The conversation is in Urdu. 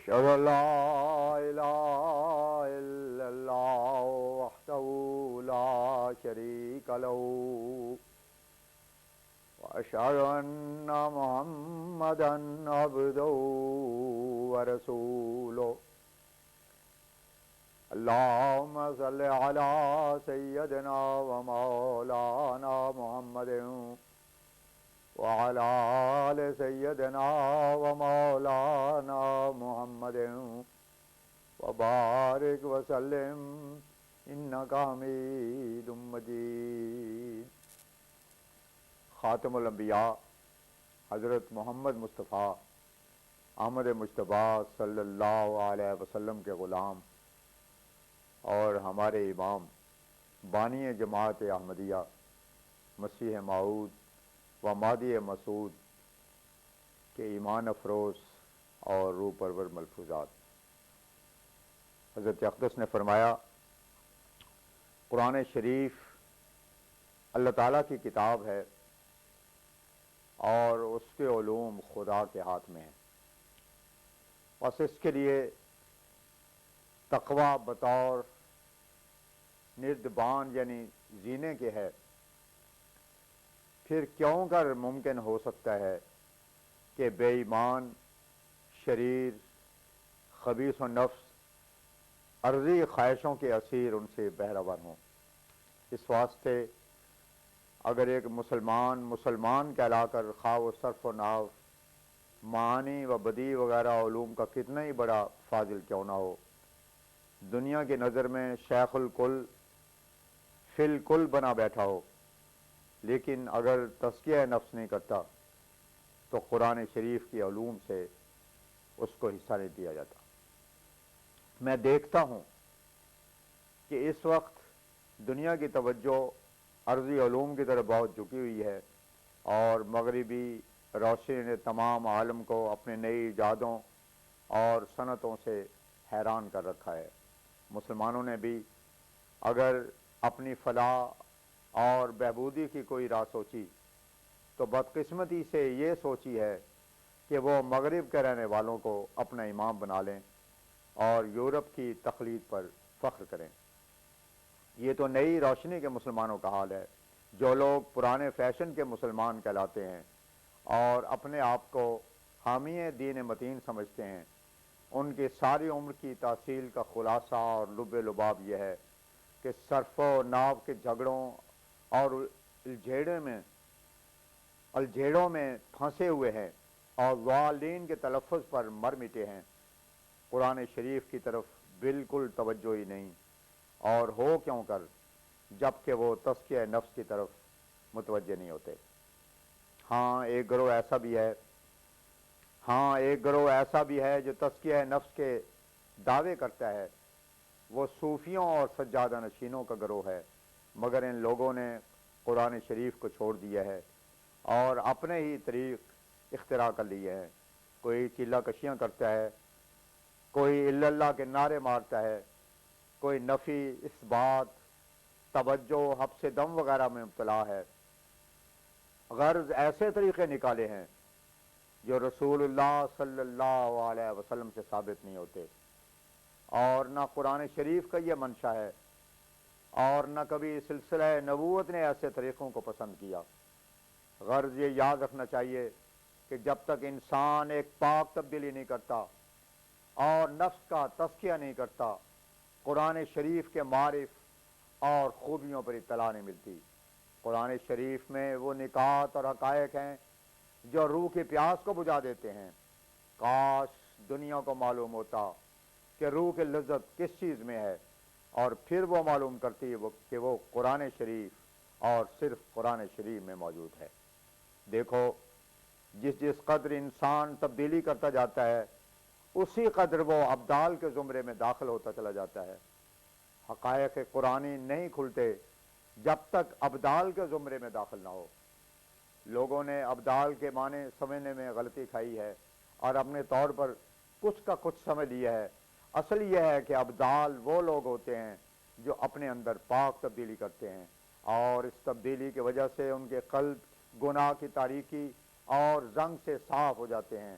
أشهد أن لا إله إلا الله وحده لا شريك له وأشهد أن محمدا عبده ورسوله اللهم صل على سيدنا ومولانا محمد وعلى آل سيدنا ومولانا محمد وبارك وسلم إنك حميد مجيد. خاتم الانبیاء حضرت محمد مصطفیٰ احمد مجتبیٰ صلی اللہ علیہ وسلم کے غلام اور ہمارے امام بانی جماعت احمدیہ مسیح موعود و مہدی مسعود کے ایمان افروز اور روح پرور ملفوظات. حضرت اقدس نے فرمایا قرآن شریف اللہ تعالیٰ کی کتاب ہے اور اس کے علوم خدا کے ہاتھ میں ہیں. بس اس کے لیے تقوی بطور نردبان یعنی زینے کے ہے. پھر کیوں کر ممکن ہو سکتا ہے کہ بے ایمان شریر خبیث و نفس عرضی خواہشوں کے اسیر ان سے بہرور ہوں. اس واسطے اگر ایک مسلمان کہلا کر خواہ و صرف و نحو معانی و بدیع وغیرہ علوم کا کتنا ہی بڑا فاضل کیوں نہ ہو، دنیا کی نظر میں شیخ الکل فی الکل بنا بیٹھا ہو، لیکن اگر تزکیہ نفس نہیں کرتا تو قرآن شریف کی علوم سے اس کو حصہ نہیں دیا جاتا. میں دیکھتا ہوں کہ اس وقت دنیا کی توجہ عرضی علوم کی طرف بہت جھکی ہوئی ہے اور مغربی روشنی نے تمام عالم کو اپنے نئی ایجادوں اور صنعتوں سے حیران کر رکھا ہے. مسلمانوں نے بھی اگر اپنی فلاح اور بہبودی کی کوئی راہ سوچی تو بدقسمتی سے یہ سوچی ہے کہ وہ مغرب کے رہنے والوں کو اپنا امام بنا لیں اور یورپ کی تقلید پر فخر کریں. یہ تو نئی روشنی کے مسلمانوں کا حال ہے. جو لوگ پرانے فیشن کے مسلمان کہلاتے ہیں اور اپنے آپ کو حامی دین متین سمجھتے ہیں، ان کی ساری عمر کی تحصیل کا خلاصہ اور لب لباب یہ ہے کہ صرف و ناو کے جھگڑوں اور الجھیڑوں میں پھنسے ہوئے ہیں اور ضالین کے تلفظ پر مر مٹے ہیں. قرآن شریف کی طرف بالکل توجہ ہی نہیں، اور ہو کیوں کر جب کہ وہ تزکیہ نفس کی طرف متوجہ نہیں ہوتے. ہاں ایک گروہ ایسا بھی ہے جو تزکیہ نفس کے دعوے کرتا ہے. وہ صوفیوں اور سجادہ نشینوں کا گروہ ہے، مگر ان لوگوں نے قرآن شریف کو چھوڑ دیا ہے اور اپنے ہی طریق اختراع کر لیے ہیں. کوئی چیلہ کشیاں کرتا ہے، کوئی الا اللہ کے نعرے مارتا ہے، کوئی نفی اس بات توجہ حبس دم وغیرہ میں مبتلا ہے. غرض ایسے طریقے نکالے ہیں جو رسول اللہ صلی اللہ علیہ وسلم سے ثابت نہیں ہوتے، اور نہ قرآن شریف کا یہ منشا ہے اور نہ کبھی سلسلہ نبوت نے ایسے طریقوں کو پسند کیا. غرض یہ یاد رکھنا چاہیے کہ جب تک انسان ایک پاک تبدیلی نہیں کرتا اور نفس کا تزکیہ نہیں کرتا، قرآن شریف کے معارف اور خوبیوں پر اطلاع نہیں ملتی. قرآن شریف میں وہ نکات اور حقائق ہیں جو روح کی پیاس کو بجھا دیتے ہیں. کاش دنیا کو معلوم ہوتا کہ روح کی لذت کس چیز میں ہے، اور پھر وہ معلوم کرتی کہ وہ قرآن شریف اور صرف قرآن شریف میں موجود ہے. دیکھو جس قدر انسان تبدیلی کرتا جاتا ہے اسی قدر وہ ابدال کے زمرے میں داخل ہوتا چلا جاتا ہے. حقائق قرآنی نہیں کھلتے جب تک ابدال کے زمرے میں داخل نہ ہو. لوگوں نے ابدال کے معنی سمجھنے میں غلطی کھائی ہے اور اپنے طور پر کچھ کا کچھ سمجھ لیا ہے. اصل یہ ہے کہ ابدال وہ لوگ ہوتے ہیں جو اپنے اندر پاک تبدیلی کرتے ہیں اور اس تبدیلی کی وجہ سے ان کے قلب گناہ کی تاریکی اور زنگ سے صاف ہو جاتے ہیں.